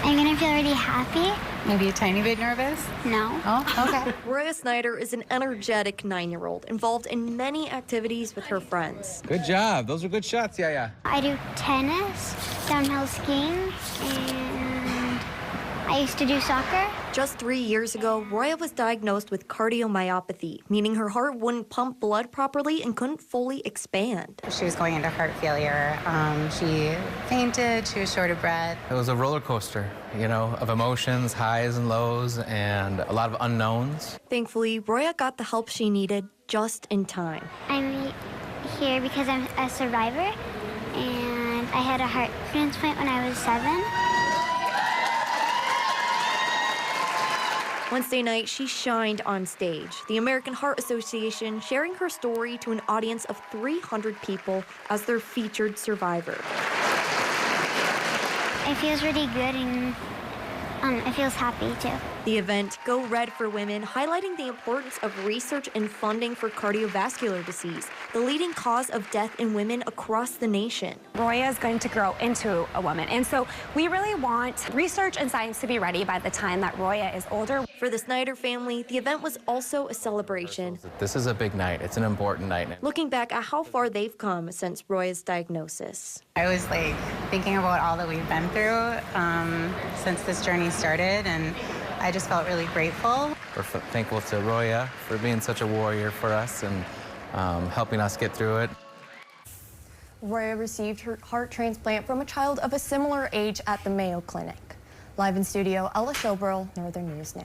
I'm gonna feel really happy. Maybe a tiny bit nervous? No. Oh, okay. Roya Snyder is an energetic 9-year-old involved in many activities with her friends. Good job. Those are good shots. Yeah. I do tennis, downhill skiing, and I used to do soccer. Just 3 years ago, Roya was diagnosed with cardiomyopathy, meaning her heart wouldn't pump blood properly and couldn't fully expand. She was going into heart failure. She fainted, she was short of breath. It was a roller coaster, of emotions, highs and lows, and a lot of unknowns. Thankfully, Roya got the help she needed just in time. I'm here because I'm a survivor, and I had a heart transplant when I was 7. Wednesday night, she shined on stage. The American Heart Association sharing her story to an audience of 300 people as their featured survivor. It feels really good, and it feels happy, too. The event, Go Red for Women, highlighting the importance of research and funding for cardiovascular disease, the leading cause of death in women across the nation. Roya is going to grow into a woman, and so we really want research and science to be ready by the time that Roya is older. For the Snyder family, the event was also a celebration. This is a big night. It's an important night. Looking back at how far they've come since Roya's diagnosis. I was thinking about all that we've been through since this journey started, and I just felt really grateful. We're thankful to Roya for being such a warrior for us and helping us get through it. Roya received her heart transplant from a child of a similar age at the Mayo Clinic. Live in studio, Ella Showborough, Northern News Now.